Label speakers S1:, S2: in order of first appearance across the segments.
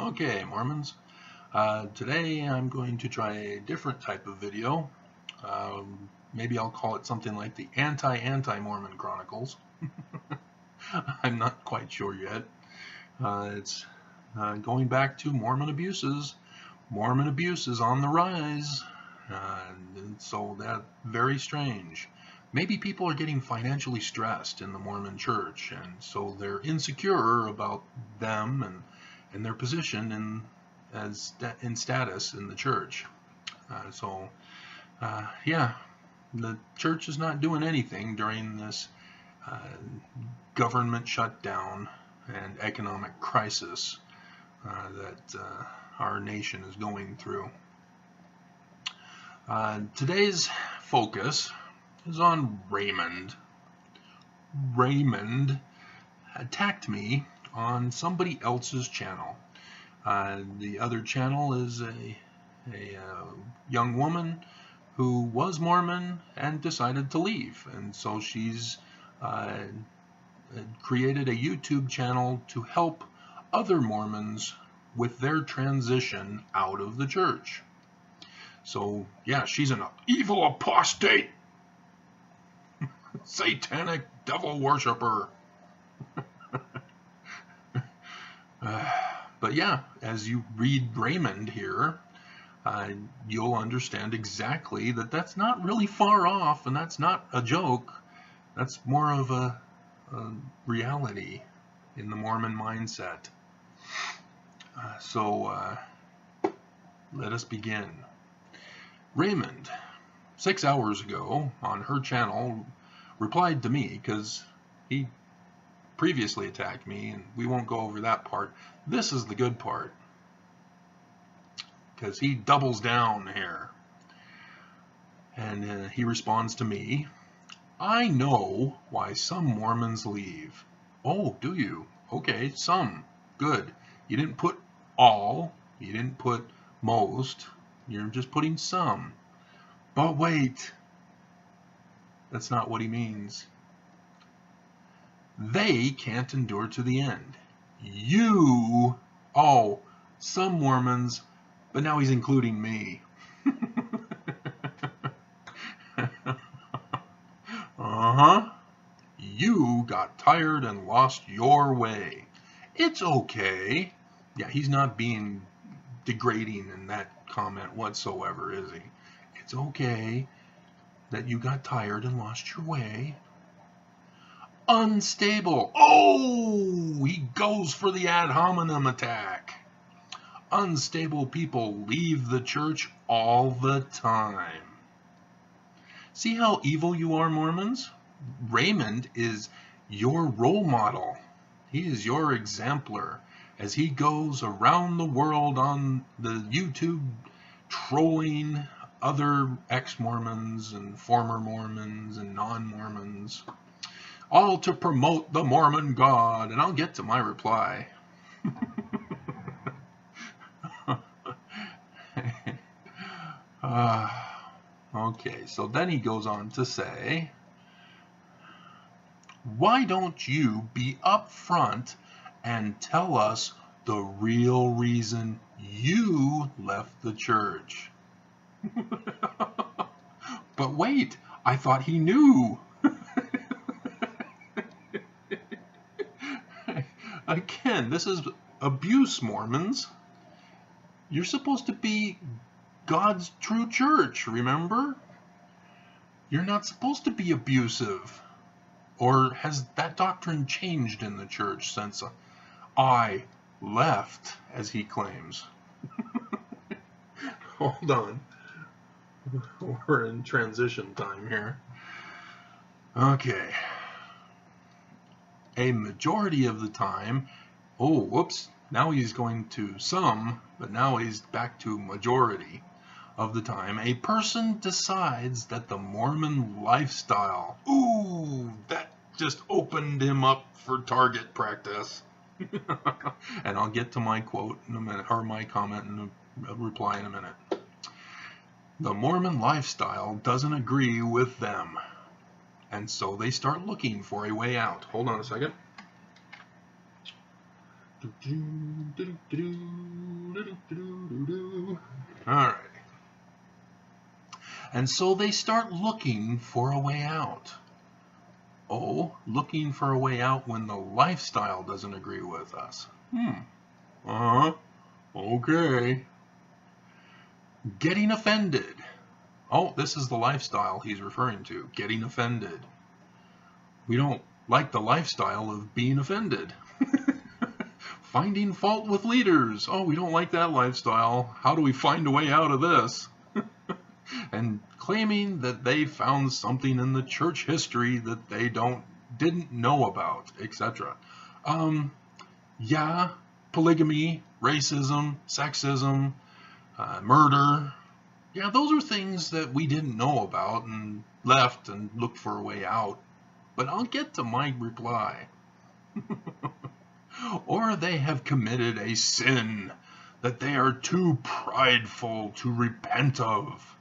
S1: Okay, Mormons. Today I'm going to try a different type of video. Maybe I'll call it something like the Anti-Mormon Chronicles. I'm not quite sure yet. It's going back to Mormon abuses. Mormon abuse is on the rise. And so that's very strange. Maybe people are getting financially stressed in the Mormon church, and so they're insecure about them and their position in status in the church. Yeah, the church is not doing anything during this government shutdown and economic crisis that our nation is going through. Today's focus is on Raymond. Raymond attacked me on somebody else's channel. The other channel is a young woman who was Mormon and decided to leave, and so she's created a YouTube channel to help other Mormons with their transition out of the church. So yeah, she's an evil apostate, satanic devil worshiper. But yeah, as you read Raymond here, you'll understand exactly that that's not really far off, and that's not a joke. That's more of a reality in the Mormon mindset. Let us begin. Raymond, 6 hours ago on her channel, replied to me because he previously attacked me, and we won't go over that part. This is the good part, because he doubles down here, and he responds to me, "I know why some Mormons leave." Oh, do you? Okay, some. Good. You didn't put all, you didn't put most, you're just putting some. But wait, that's not what he means. They can't endure to the end. You, oh, some Mormons, but now he's including me. You got tired and lost your way. It's okay. Yeah, he's not being degrading in that comment whatsoever, is he? It's okay that you got tired and lost your way. Unstable. Oh, he goes for the ad hominem attack. Unstable people leave the church all the time. See how evil you are, Mormons? Raymond is your role model. He is your exemplar as he goes around the world on the YouTube trolling other ex-Mormons and former Mormons and non-Mormons, all to promote the Mormon God. And I'll get to my reply. Okay, so then he goes on to say, why don't you be upfront and tell us the real reason you left the church? But wait, I thought he knew. Again, this is abuse, Mormons. You're supposed to be God's true church, remember? You're not supposed to be abusive. Or has that doctrine changed in the church since I left, as he claims? Hold on. We're in transition time here. Okay. A majority of the time, oh, whoops, now he's going to some, but now he's back to majority of the time, a person decides that the Mormon lifestyle, ooh, that just opened him up for target practice. And I'll get to my quote in a minute, or my comment and a reply in a minute. The Mormon lifestyle doesn't agree with them, and so they start looking for a way out. Hold on a second. Alright. And so they start looking for a way out. Oh, looking for a way out when the lifestyle doesn't agree with us. Okay. Getting offended. Oh, this is the lifestyle he's referring to. Getting offended. We don't like the lifestyle of being offended. Finding fault with leaders. Oh, we don't like that lifestyle. How do we find a way out of this? And claiming that they found something in the church history that they didn't know about, etc. Yeah, polygamy, racism, sexism, murder. Yeah, those are things that we didn't know about and left and looked for a way out. But I'll get to my reply. Or they have committed a sin that they are too prideful to repent of.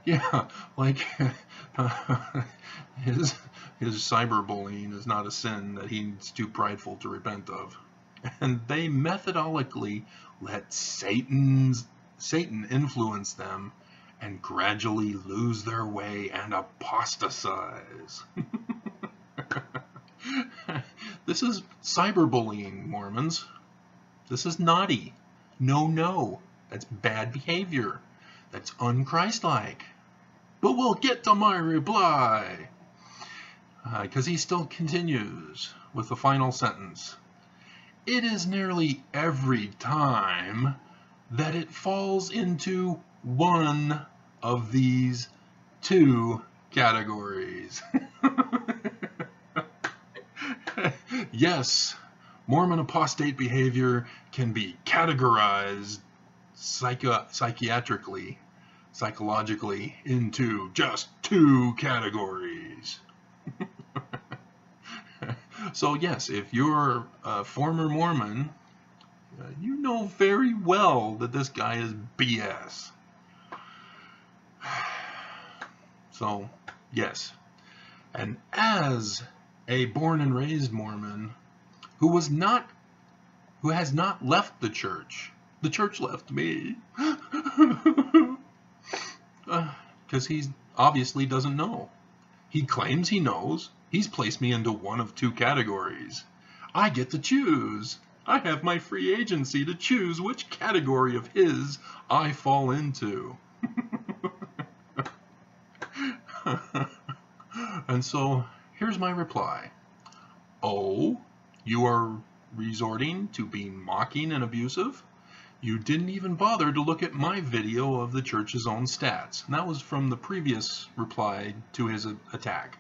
S1: Yeah, like his cyberbullying is not a sin that he's too prideful to repent of. And they methodically let Satan influence them and gradually lose their way and apostatize. This is cyberbullying, Mormons. This is naughty. No. That's bad behavior. That's unchristlike. But we'll get to my reply. Because he still continues with the final sentence. It is nearly every time that it falls into one of these two categories. Yes, Mormon apostate behavior can be categorized psychologically into just two categories. So yes, if you're a former Mormon, you know very well that this guy is BS. So yes, and as a born and raised Mormon who has not left the church left me. Because he obviously doesn't know. He claims he knows. He's placed me into one of two categories. I get to choose. I have my free agency to choose which category of his I fall into. And so here's my reply. Oh, you are resorting to being mocking and abusive? You didn't even bother to look at my video of the church's own stats. And that was from the previous reply to his attack.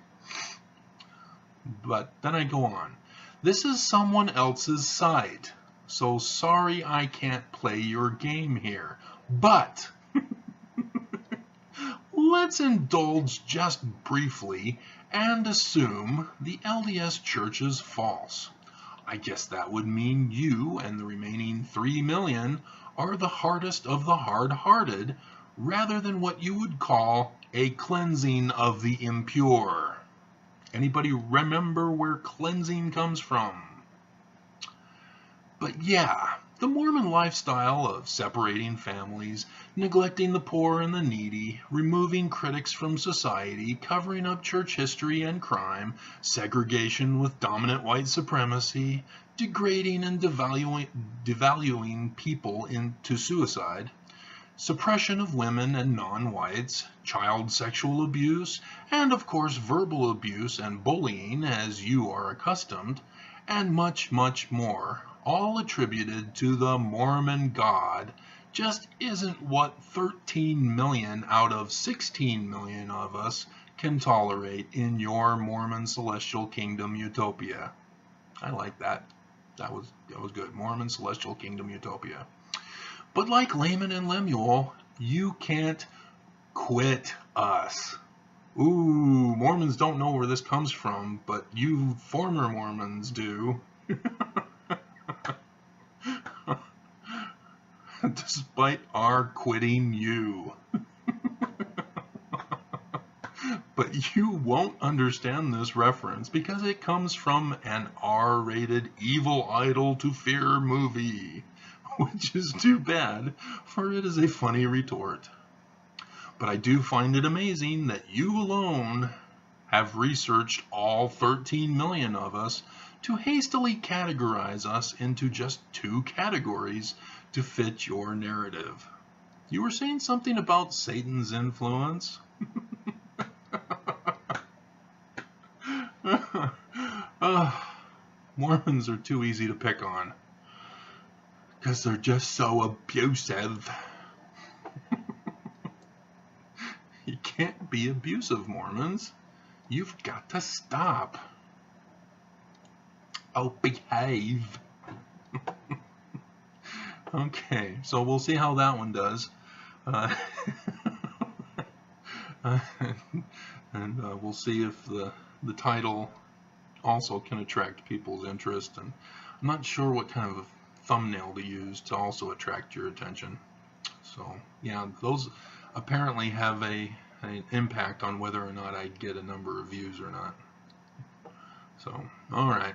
S1: But then I go on. This is someone else's site. So sorry I can't play your game here. But let's indulge just briefly and assume the LDS Church is false. I guess that would mean you and the remaining 3 million are the hardest of the hard-hearted, rather than what you would call a cleansing of the impure. Anybody remember where cleansing comes from? But yeah, the Mormon lifestyle of separating families, neglecting the poor and the needy, removing critics from society, covering up church history and crime, segregation with dominant white supremacy, degrading and devaluing people into suicide, suppression of women and non-whites, child sexual abuse, and of course verbal abuse and bullying as you are accustomed, and much, much more, all attributed to the Mormon God, just isn't what 13 million out of 16 million of us can tolerate in your Mormon Celestial Kingdom Utopia. I like that. That was good. Mormon Celestial Kingdom Utopia. But like Layman and Lemuel, you can't quit us. Ooh, Mormons don't know where this comes from, but you former Mormons do. Despite our quitting you. But you won't understand this reference because it comes from an R-rated evil idol to fear movie, which is too bad, for it is a funny retort. But I do find it amazing that you alone have researched all 13 million of us to hastily categorize us into just 2 categories to fit your narrative. You were saying something about Satan's influence? Mormons are too easy to pick on because they're just so abusive. You can't be abusive, Mormons. You've got to stop. Oh, behave. Okay, so we'll see how that one does. And we'll see if the title also can attract people's interest. And I'm not sure what kind of thumbnail to use to also attract your attention. So yeah, those apparently have an impact on whether or not I get a number of views or not. So, all right.